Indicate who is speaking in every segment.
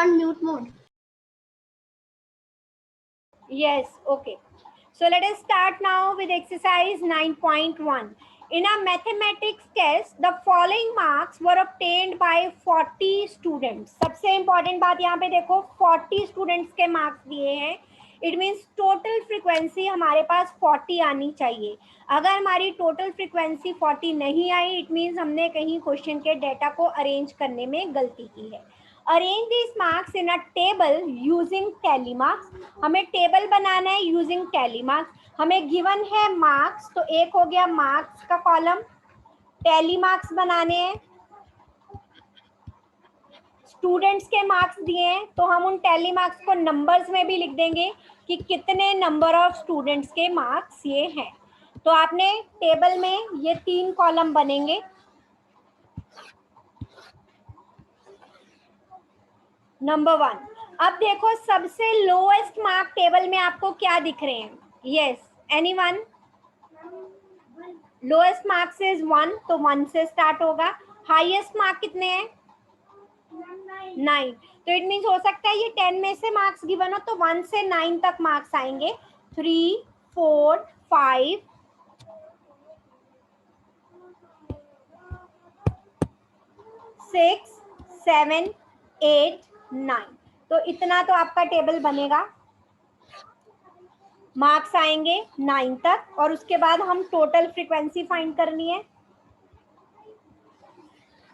Speaker 1: on mute mode.
Speaker 2: Yes, okay. So let us start now with exercise 9.1. In a mathematics test, the following marks were obtained by 40 students. सबसे important बात यहाँ पे देखो 40 students के marks दिए हैं. It means total frequency हमारे पास 40 आनी चाहिए. अगर हमारी total frequency 40 नहीं आई, it means हमने कहीं question के data को arrange करने में गलती की है. Arrange these marks in a table using tally marks. हमें टेबल बनाना है यूजिंग टैली मार्क्स. हमें गिवन है मार्क्स, तो एक हो गया मार्क्स का कॉलम. टैली मार्क्स बनाने हैं. स्टूडेंट्स के मार्क्स दिए हैं, तो हम उन टैली मार्क्स को नंबर्स में भी लिख देंगे कि कितने नंबर ऑफ स्टूडेंट्स के मार्क्स ये हैं. तो आपने टेबल में ये 3 कॉलम बनेंगे. नंबर 1. अब देखो सबसे लोएस्ट मार्क टेबल में आपको क्या दिख रहे हैं. Yes, anyone? Lowest marks is 1, तो 1 से स्टार्ट होगा. हाईएस्ट मार्क कितने हैं? 9. तो इट मीन्स हो सकता है ये 10 में से मार्क्स गिवन हो, तो 1 से 9 तक मार्क्स आएंगे. 3, 4, 5, 6, 7, 8, 9. तो इतना तो आपका टेबल बनेगा. मार्क्स आएंगे 9 तक, और उसके बाद हम टोटल फ्रीक्वेंसी फाइंड करनी है.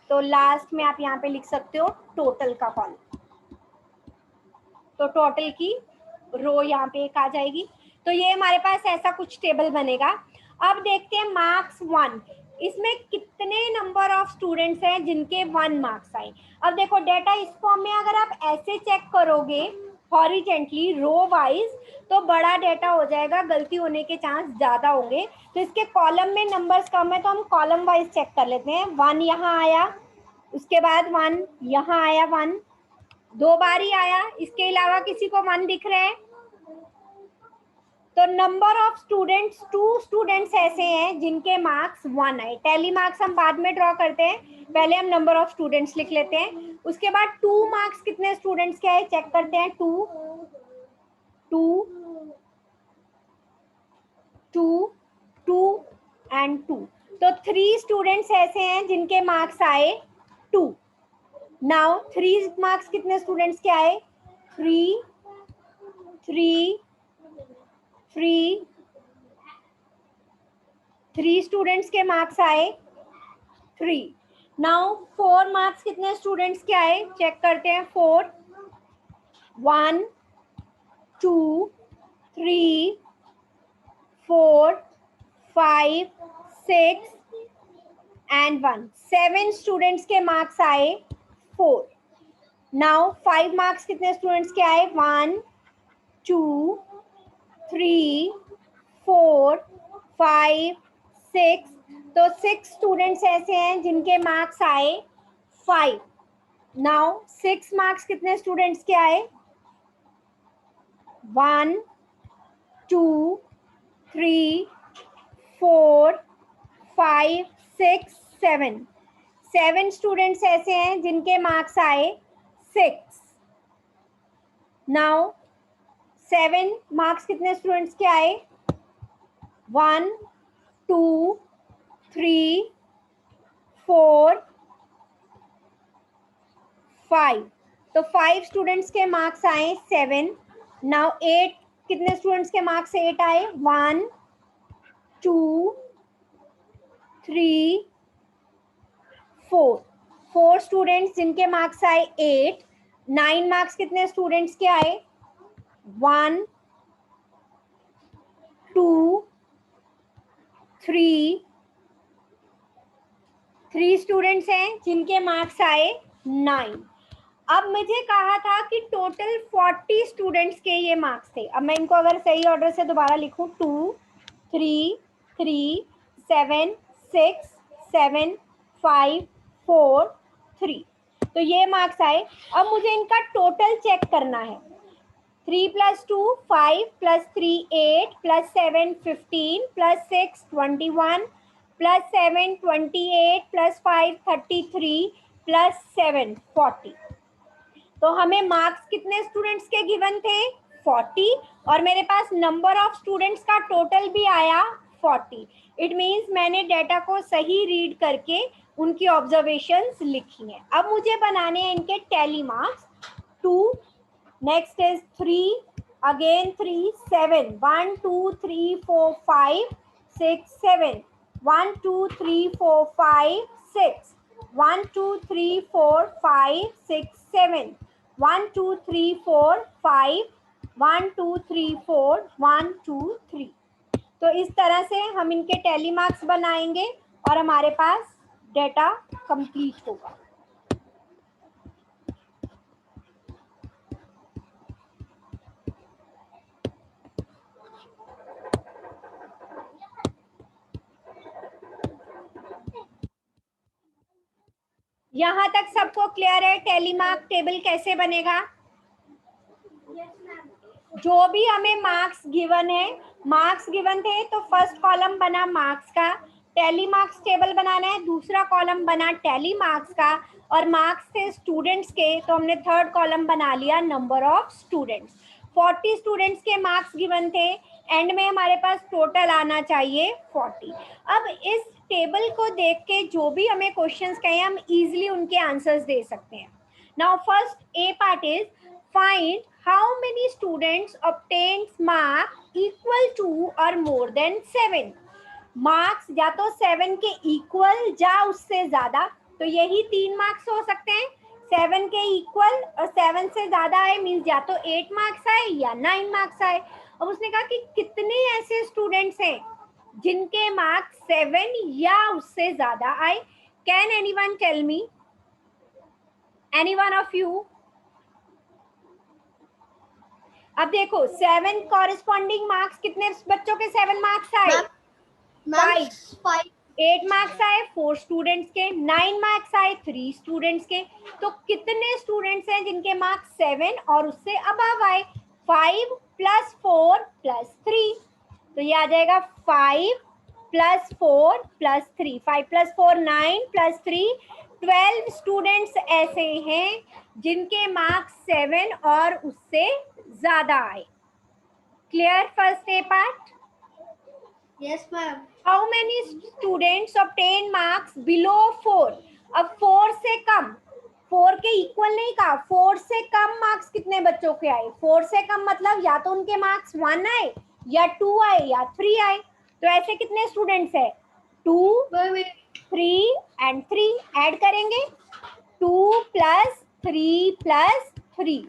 Speaker 2: तो लास्ट में आप यहाँ पे लिख सकते हो टोटल का कॉलम. तो टोटल की रो यहाँ पे एक आ जाएगी. तो ये हमारे पास ऐसा कुछ टेबल बनेगा. अब देखते हैं मार्क्स 1. इसमें कितने नंबर ऑफ स्टूडेंट्स हैं जिनके 1 मार्क्स आए. अब देखो डेटा इस फॉर्म में अगर आप ऐसे चेक करोगे हॉरिजेंटली रो वाइज, तो बड़ा डेटा हो जाएगा, गलती होने के चांस ज़्यादा होंगे. तो इसके कॉलम में नंबर्स कम है, तो हम कॉलम वाइज चेक कर लेते हैं. 1 यहाँ आया, उसके बाद 1 यहाँ आया, 1 2 बार ही आया. इसके अलावा किसी को 1 दिख रहे हैं? तो नंबर ऑफ स्टूडेंट्स 2 स्टूडेंट्स ऐसे हैं जिनके मार्क्स 1 आए. टैली मार्क्स हम बाद में ड्रॉ करते हैं, पहले हम नंबर ऑफ स्टूडेंट्स लिख लेते हैं. उसके बाद 2 मार्क्स कितने स्टूडेंट्स के आए चेक करते हैं. 2 2 2 2 एंड 2. तो 3 स्टूडेंट्स ऐसे हैं जिनके मार्क्स आए 2. नाउ 3 मार्क्स कितने स्टूडेंट्स के आए? 3 3 3 3 स्टूडेंट्स के मार्क्स आए 3. नाउ 4 मार्क्स कितने स्टूडेंट्स के आए चेक करते हैं. 4 1 2 3 4 5 6 एंड 1. 7 स्टूडेंट्स के मार्क्स आए 4. नाउ 5 मार्क्स कितने स्टूडेंट्स के आए? 1 2 3 4 5 6. तो 6 स्टूडेंट्स ऐसे हैं जिनके मार्क्स आए 5. नाउ 6 मार्क्स कितने स्टूडेंट्स के आए? 1 2 3 4 5 6 7. 7 स्टूडेंट्स ऐसे हैं जिनके मार्क्स आए 6. नाउ 7 मार्क्स कितने स्टूडेंट्स के आए? 1 2 3 4 5. तो 5 स्टूडेंट्स के मार्क्स आए 7. नाउ 8 कितने स्टूडेंट्स के मार्क्स 8 आए? 1 2 3 4. 4 स्टूडेंट्स जिनके मार्क्स आए 8. 9 मार्क्स कितने स्टूडेंट्स के आए? 1 2 3 3 स्टूडेंट्स हैं जिनके मार्क्स आए 9. अब मुझे कहा था कि टोटल 40 स्टूडेंट्स के ये मार्क्स थे. अब मैं इनको अगर सही ऑर्डर से दोबारा लिखूं 2 3 3 7 6 7 5 4 3. तो ये मार्क्स आए. अब मुझे इनका टोटल चेक करना है. 3 + 2 5 + 3 8 + 7 15 + 6 21 + 7 28 + 5 33 + 7 40. तो हमें मार्क्स कितने स्टूडेंट्स के गिवन थे 40 और मेरे पास नंबर ऑफ स्टूडेंट्स का टोटल भी आया 40. इट मीन्स मैंने डेटा को सही रीड करके उनकी ऑब्जर्वेशंस लिखी हैं. अब मुझे बनाने हैं इनके tally marks. 2, next is 3, again 3, 7, 1 2 3 4 5 6 7, 1 2 3 4 5 6, 1 2 3 4 5 6 7, 1 2 3 4 5, 1 2 3 4 1 2 3. तो इस तरह से हम इनके टैली मार्क्स बनाएंगे और हमारे पास डेटा कंप्लीट होगा. यहां तक सबको क्लियर है टैली मार्क टेबल कैसे बनेगा? जो भी हमें मार्क्स गिवन है, मार्क्स गिवन थे तो फर्स्ट कॉलम बना मार्क्स का, टैली मार्क्स टेबल बनाना है, दूसरा कॉलम बना टैली मार्क्स का, और मार्क्स थे स्टूडेंट्स के तो हमने थर्ड कॉलम बना लिया नंबर ऑफ स्टूडेंट्स. 40 स्टूडेंट्स के मार्क्स गिवन थे, एंड में हमारे पास टोटल आना चाहिए 40. अब इस टेबल को देख के जो भी हमें क्वेश्चंस कहें हम इजीली उनके आंसर्स दे सकते हैं. Now first A part is find how many students obtains mark equal to or more than 7. Marks या तो 7 के इक्वल या उससे ज्यादा, तो यही 3 मार्क्स हो सकते हैं. 7 के इक्वल और 7 से ज्यादा आए मीन्स या तो 8 मार्क्स आए या 9 मार्क्स आए. अब उसने कहा कि कितने ऐसे स्टूडेंट्स हैं जिनके मार्क्स 7 या उससे ज्यादा आए. Can anyone tell me? Any one of you? अब देखो 7 कॉरेस्पॉन्डिंग मार्क्स कितने बच्चों के 7 मार्क्स आए? 5. 8 मार्क्स आए 4 स्टूडेंट्स के, 9 मार्क्स आए 3 स्टूडेंट्स के. तो कितने स्टूडेंट्स हैं जिनके मार्क्स 7 और उससे अबव आए? 5 + 4 + 3. तो ये आ जाएगा 5 + 4 + 3. 5 + 4 9 + 3 12 स्टूडेंट्स ऐसे हैं जिनके मार्क्स 7 और उससे ज्यादा आए. Clear first A part?
Speaker 1: Yes, ma'am.
Speaker 2: How many students obtain marks below 4? अब 4 से कम, 4 के इक्वल नहीं कहा, 4 से कम मार्क्स कितने बच्चों के आए? 4 से कम मतलब या तो उनके मार्क्स 1 आए या 2 आए या 3 आए. तो ऐसे कितने स्टूडेंट्स है? 2, 3 एंड 3 ऐड करेंगे. 2 + 3 + 3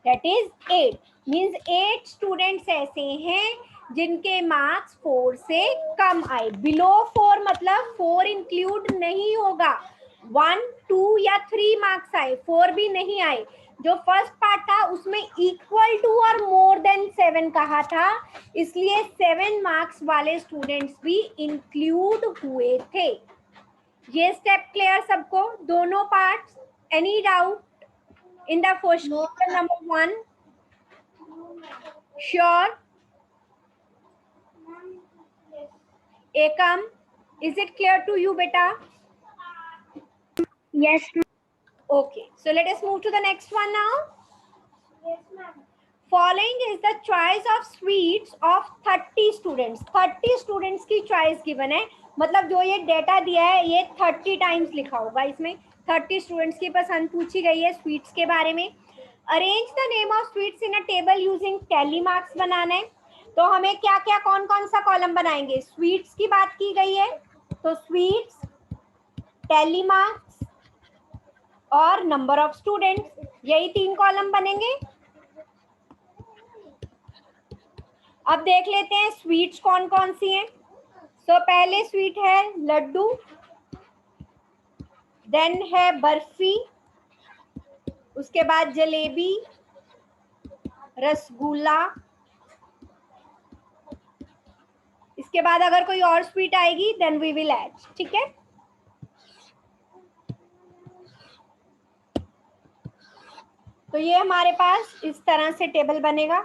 Speaker 2: that is 8. मीन्स 8 स्टूडेंट्स ऐसे हैं जिनके मार्क्स 4 से कम आए. बिलो 4 मतलब 4 इंक्लूड नहीं होगा. 1, 2 या 3 मार्क्स आए, 4 भी नहीं आए. जो फर्स्ट पार्ट था उसमें इक्वल टू और मोर देन 7 कहा था, इसलिए 7 मार्क्स वाले स्टूडेंट्स भी इंक्लूड हुए थे. ये स्टेप क्लियर सबको? दोनों parts? Any doubt in the question number 1? Sure. Ekam, is it clear to you, beta?
Speaker 1: Yes, ma'am.
Speaker 2: Okay, so let us move to the next one now.
Speaker 1: Yes, ma'am.
Speaker 2: Following is the choice of sweets of 30 students. 30 students की choice given है, मतलब जो ये data दिया है ये 30 times लिखा होगा इसमें. 30 स्टूडेंट्स की पसंद पूछी गई है स्वीट्स के बारे में. Arrange the name of sweets in a table using tally marks बनाना है. तो हमें क्या क्या कौन कौन सा कॉलम बनाएंगे? स्वीट्स की बात की गई है तो स्वीट्स, टैली मार्क्स और नंबर ऑफ स्टूडेंट्स, यही 3 कॉलम बनेंगे. अब देख लेते हैं स्वीट्स कौन कौन सी हैं. तो पहले स्वीट है लड्डू, देन है बर्फी, उसके बाद जलेबी, रसगुल्ला, इसके बाद अगर कोई और स्वीट आएगी देन वी विल ऐड. ठीक है, तो ये हमारे पास इस तरह से टेबल बनेगा.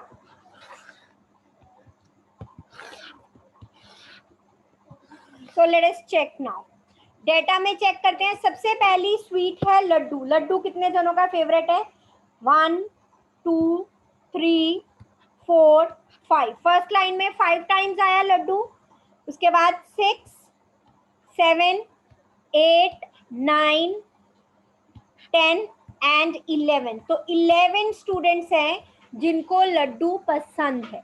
Speaker 2: So let us check now. Data में चेक करते हैं. सबसे पहली स्वीट है लड्डू. लड्डू कितने जनों का फेवरेट है? 1 2 3 4 5। फर्स्ट लाइन में 5 टाइम्स आया लड्डू, उसके बाद 6 7 8 9 10 एंड 11। तो 11 स्टूडेंट्स हैं जिनको लड्डू पसंद है।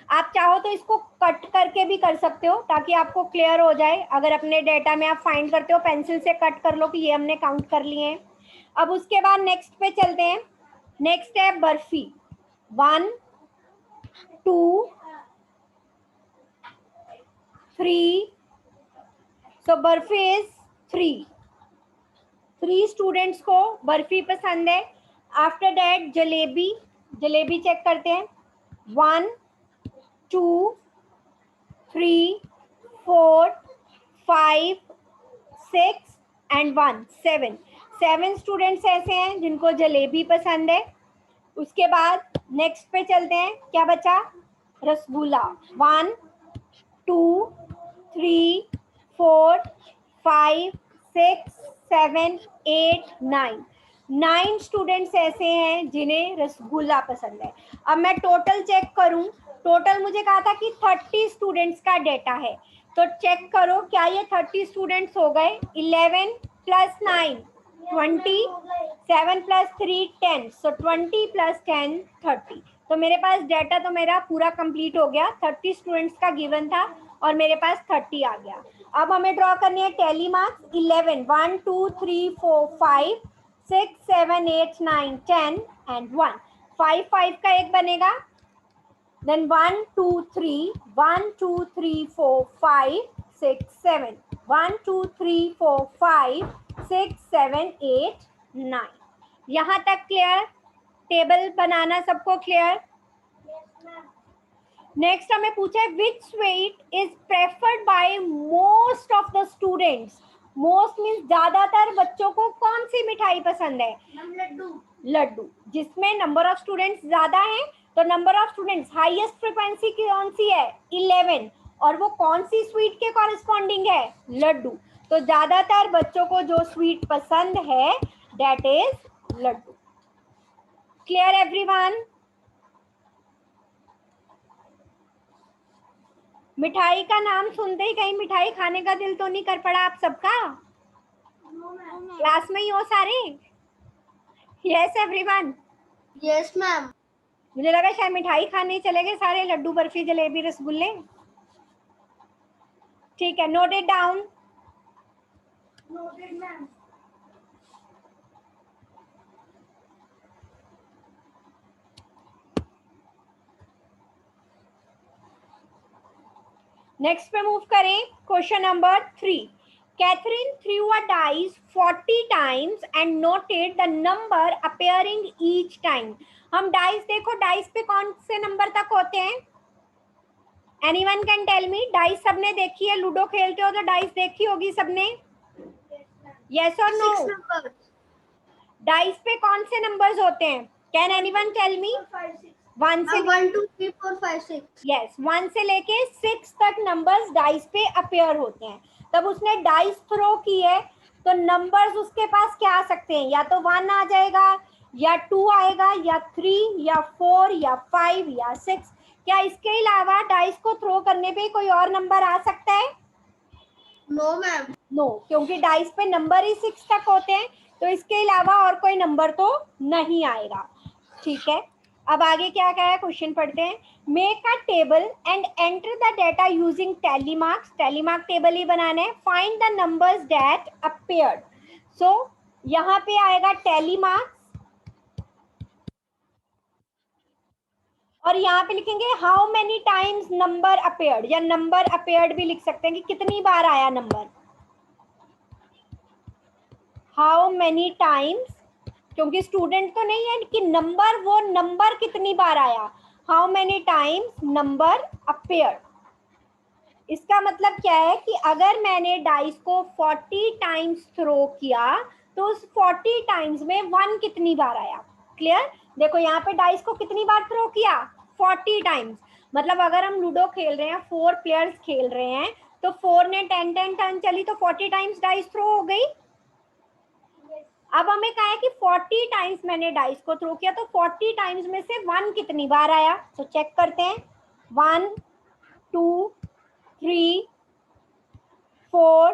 Speaker 2: आप चाहो तो इसको कट करके भी कर सकते हो ताकि आपको क्लियर हो जाए। अगर अपने डेटा में आप फाइंड करते हो पेंसिल से कट कर लो कि ये हमने काउंट कर लिए हैं। अब उसके बाद नेक्स्ट पे चलते हैं। नेक्स्ट है barfi. 1 2 3। So barfi is 3 students को बर्फी पसंद है। After that jalebi. Jalebi check करते हैं। 1 2 3 4 5 6 एंड 1 7। 7 स्टूडेंट्स ऐसे हैं जिनको जलेबी पसंद है। उसके बाद नेक्स्ट पे चलते हैं। क्या बचा? रसगुल्ला। 1 2 3 4 5 6 7 8 9। 9 स्टूडेंट्स ऐसे हैं जिन्हें रसगुल्ला पसंद है। अब मैं टोटल चेक करूं। टोटल मुझे कहा था कि 30 स्टूडेंट्स का डेटा है, तो चेक करो क्या ये 30 स्टूडेंट्स हो गए। 11 प्लस 9 20, 7 प्लस 3 10। सो 20 प्लस 10 30। तो मेरे पास डाटा तो मेरा पूरा कंप्लीट हो गया। 30 स्टूडेंट्स का गिवन था और मेरे पास 30 आ गया। अब हमें ड्रॉ करनी है टैली मार्क्स। 11 1 2 3 4 5 6 7 8 9 10 एंड 1। 5 5 का एक बनेगा। देन 1 2 3 1 2 3 4 5 6 7 1 2 3 4 5 6 7 8 9। यहाँ तक क्लियर? टेबल बनाना सबको क्लियर? नेक्स्ट हमें पूछा है which sweet is preferred by most of the students. Most means ज्यादातर बच्चों को कौन सी मिठाई पसंद है?
Speaker 1: लड्डू।
Speaker 2: लड्डू। जिसमें नंबर ऑफ स्टूडेंट्स ज्यादा है तो number of students highest frequency कौन सी है? 11। और वो कौन सी स्वीट के कॉरेस्पॉन्डिंग है? लड्डू। तो ज्यादातर बच्चों को जो स्वीट पसंद है that is laddu. Clear everyone? मिठाई का नाम सुनते ही कहीं मिठाई खाने का दिल तो नहीं कर पड़ा आप सबका? क्लास में ही हो सारे? Yes everyone?
Speaker 1: Yes ma'am.
Speaker 2: मुझे लगा शायद मिठाई खाने चले गए सारे, लड्डू बर्फी जलेबी रसगुल्ले। ठीक है, note it down.
Speaker 1: Noted ma'am.
Speaker 2: Next पे मूव करें। Question number 3। Catherine threw a dice 40 times and noted the number appearing each time. हम डाइस देखो, डाइस पे कौन से नंबर तक होते हैं? Anyone can tell me? Dice सबने देखी है? लूडो खेलते हो तो डाइस देखी होगी सबने। यस और नो?
Speaker 1: 6 नंबर।
Speaker 2: डाइस पे कौन से नंबर्स होते हैं? कैन एनीवन टेल मी? 1 से
Speaker 1: 1 2 3 4 5 6।
Speaker 2: यस, 1 से लेके 6 तक नंबर्स डाइस पे अपीयर होते हैं। तब उसने डाइस थ्रो की है तो नंबर्स उसके पास क्या आ सकते हैं? या तो 1 आ जाएगा, या 2 आएगा, या 3, या 4, या 5, या 6। क्या इसके अलावा डाइस को थ्रो करने पे कोई और नंबर आ सकता है?
Speaker 1: No ma'am.
Speaker 2: नो, क्योंकि डाइस पे नंबर ही 6 तक होते हैं, तो इसके अलावा और कोई नंबर तो नहीं आएगा। ठीक है, अब आगे क्या क्या है क्वेश्चन पढ़ते हैं। Make a table and enter the data using tally marks. Tally mark table ही बनाना है। Find the numbers that appeared. So यहाँ पे आएगा टैली मार्क्स और यहाँ पे लिखेंगे how many times number appeared, या नंबर अपीयर्ड भी लिख सकते हैं कि कितनी बार आया नंबर। हाउ मेनी टाइम्स, क्योंकि स्टूडेंट तो नहीं है कि नंबर, वो नंबर कितनी बार आया। How many times number appeared. इसका मतलब क्या है कि अगर मैंने डाइस को 40 टाइम्स थ्रो किया तो उस 40 टाइम्स में 1 कितनी बार आया। क्लियर? देखो यहाँ पे डाइस को कितनी बार थ्रो किया? 40 टाइम्स। मतलब अगर हम लूडो खेल रहे हैं, 4 प्लेयर्स खेल रहे हैं, तो 4 ने 10 10 टर्न चली तो 40 टाइम्स डाइस थ्रो हो गई। अब हमें कहा है कि 40 टाइम्स मैंने डाइस को थ्रो किया, तो 40 टाइम्स में से 1 कितनी बार आया, तो चेक करते हैं। 1 2 3 4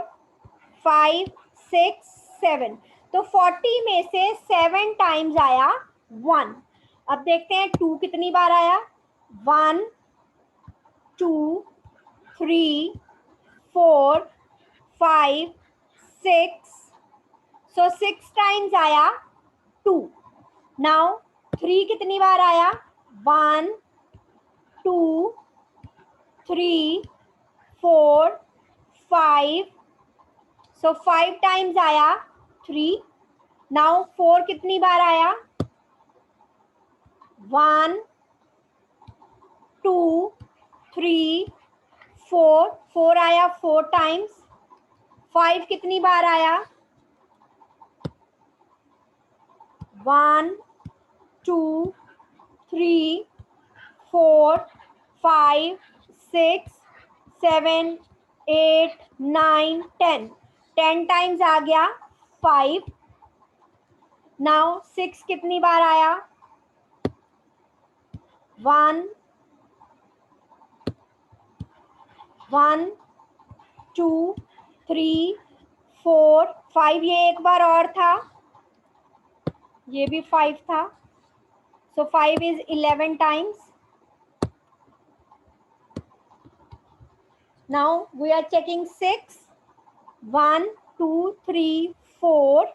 Speaker 2: 5 6 7, तो 40 में से 7 टाइम्स आया 1। अब देखते हैं 2 कितनी बार आया। 1 2 3 4 5 6, सो 6 टाइम्स आया 2। नाउ 3 कितनी बार आया। 1 2 3 4 5, सो 5 टाइम्स आया 3। नाउ 4 कितनी बार आया। 1 2 3 4, 4 आया 4 टाइम्स। 5 कितनी बार आया। 1 2 3 4 5 6 7 8 9 10, 10 टाइम्स आ गया 5। नाउ 6 कितनी बार आया। 1 1 2 3 4 5, ये एक बार और था, ये भी 5 था, so 5 is 11 times. Now we are checking 6, 1 2 3 4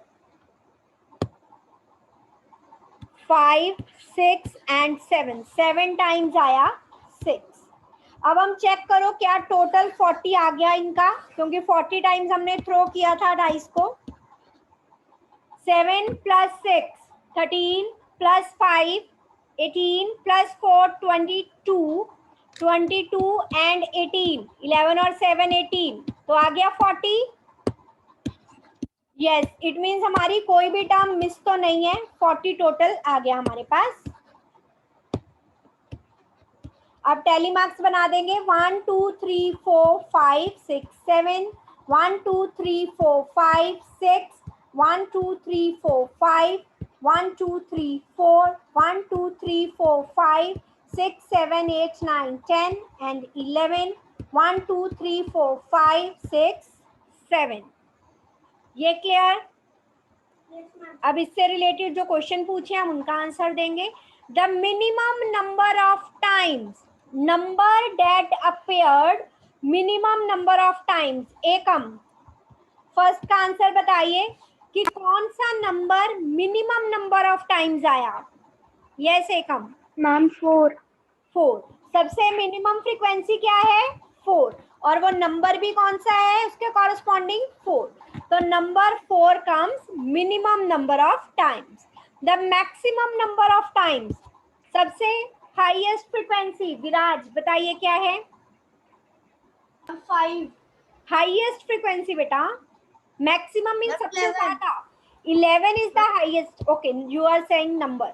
Speaker 2: 5 6 and 7, 7 times आया 6। अब हम चेक करो क्या टोटल 40 आ गया इनका, क्योंकि 40 टाइम्स हमने थ्रो किया था डाइस को। 7 + 6 13 + 5 18 + 4 22, 22 एंड 18, 11 और 7 18, तो आ गया 40। यस, इट मीन्स हमारी कोई भी टर्म मिस तो नहीं है, 40 टोटल आ गया हमारे पास। अब टैली मार्क्स बना देंगे। 1 2 3 4 5 6 7, 1 2 3 4 5 6, 1 2 3 4 5, 1 2 3 4, 1 2 3 4 5 6 7 8 9 10 एंड 11, 1 2 3 4 5 6 7। ये क्लियर। अब इससे रिलेटेड जो क्वेश्चन पूछे हम उनका आंसर देंगे। The minimum number of times, number that appeared minimum number of times, Ekam. First का आंसर बताइए कि कौन सा number minimum number of times आया। यस एकम।
Speaker 1: मैम 4।
Speaker 2: 4, सबसे मिनिमम फ्रीक्वेंसी क्या है 4, और वो नंबर भी कौन सा है उसके कॉरस्पॉन्डिंग 4, तो number 4 comes minimum number of times. The maximum number of times, सबसे हाईएस्ट फ्रीक्वेंसी, विराज बताइए क्या है।
Speaker 1: 5।
Speaker 2: हाईएस्ट फ्रीक्वेंसी बेटा, मैक्सिमम मीन सबसे
Speaker 1: 11।
Speaker 2: ज्यादा। 11 is the highest, okay you are saying number,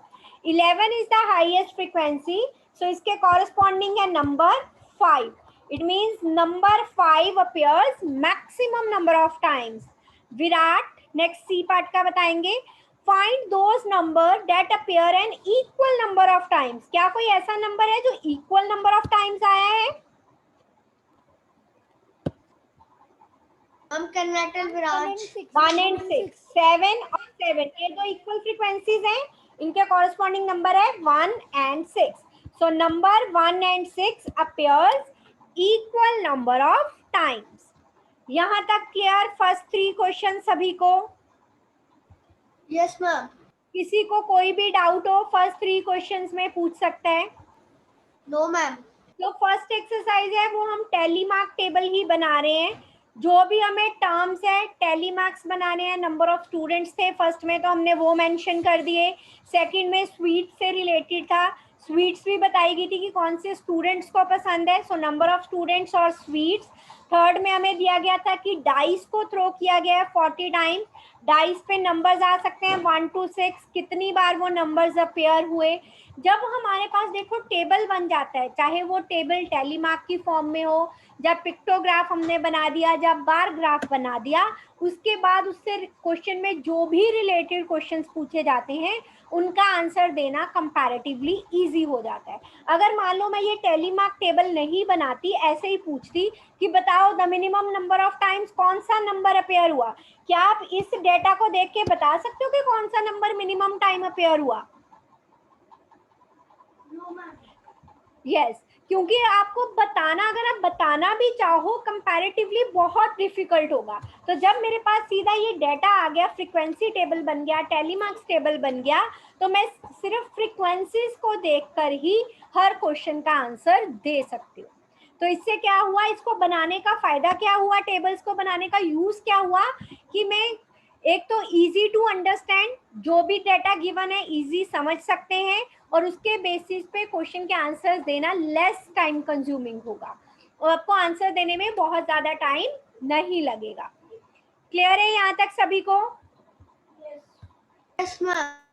Speaker 2: 11 is the highest frequency, so इसके corresponding है number 5, it means number 5 appears maximum number of times। Virat next C part का बताएंगे। find those number that appear an equal number of times, क्या कोई ऐसा number है जो equal number of times आया है।
Speaker 1: हम कर्नाटक विराज
Speaker 2: 1 and 6, 7 और 7, ये दो इक्वल फ्रीक्वेंसीज हैं, इनके कॉरस्पॉन्डिंग नंबर है 1 and 6, so number 1 and 6 appears equal number of times। यहाँ तक क्लियर। फर्स्ट 3 क्वेश्चन सभी को।
Speaker 1: Yes ma'am.
Speaker 2: किसी को कोई भी डाउट हो फर्स्ट 3 क्वेश्चंस में पूछ सकता है।
Speaker 1: No ma'am.
Speaker 2: तो फर्स्ट एक्सरसाइज है वो हम टैली मार्क टेबल ही बना रहे हैं, जो भी हमें टर्म्स है टैली मार्क्स बनाने हैं। नंबर ऑफ स्टूडेंट्स थे फर्स्ट में तो हमने वो मेंशन कर दिए, सेकंड में स्वीट से रिलेटेड था, स्वीट्स भी बताई गई थी कि कौन से स्टूडेंट्स को पसंद है, सो नंबर ऑफ स्टूडेंट्स और स्वीट्स। थर्ड में हमें दिया गया था कि डाइस को थ्रो किया गया है 40 टाइम्स, डाइस पे नंबर्स आ सकते हैं 1 to 6, कितनी बार वो नंबर्स अपेयर हुए। जब हमारे पास देखो टेबल बन जाता है, चाहे वो टेबल टेलीमार्क की फॉर्म में हो, जब पिक्टोग्राफ हमने बना दिया, जब बार ग्राफ बना दिया, उसके बाद उससे क्वेश्चन में जो भी रिलेटेड क्वेश्चंस पूछे जाते हैं उनका आंसर देना कंपैरेटिवली इजी हो जाता है। अगर मान लो मैं ये टेलीमार्क टेबल नहीं बनाती, ऐसे ही पूछती कि बताओ the minimum number of times कौन सा नंबर अपेयर हुआ, क्या आप इस डेटा को देख के बता सकते हो कि कौन सा नंबर मिनिमम टाइम अपेयर हुआ? यस, क्योंकि आपको बताना, अगर आप बताना भी चाहो कंपैरेटिवली बहुत डिफिकल्ट होगा। तो जब मेरे पास सीधा ये डेटा आ गया, फ्रीक्वेंसी टेबल बन गया, टेलीमार्क्स टेबल बन गया, तो मैं सिर्फ फ्रीक्वेंसीज को देखकर ही हर क्वेश्चन का आंसर दे सकती हूँ। तो इससे क्या हुआ, इसको बनाने का फायदा क्या हुआ, टेबल्स को बनाने का यूज क्या हुआ कि मैं एक तो इजी टू अंडरस्टैंड, जो भी डेटा गिवन है इजी समझ सकते हैं, और उसके बेसिस पे क्वेश्चन के आंसर्स देना लेस टाइम कंज्यूमिंग होगा, और आपको आंसर देने में बहुत ज्यादा टाइम नहीं लगेगा। क्लियर है यहाँ तक सभी को?
Speaker 1: Yes, ma'am.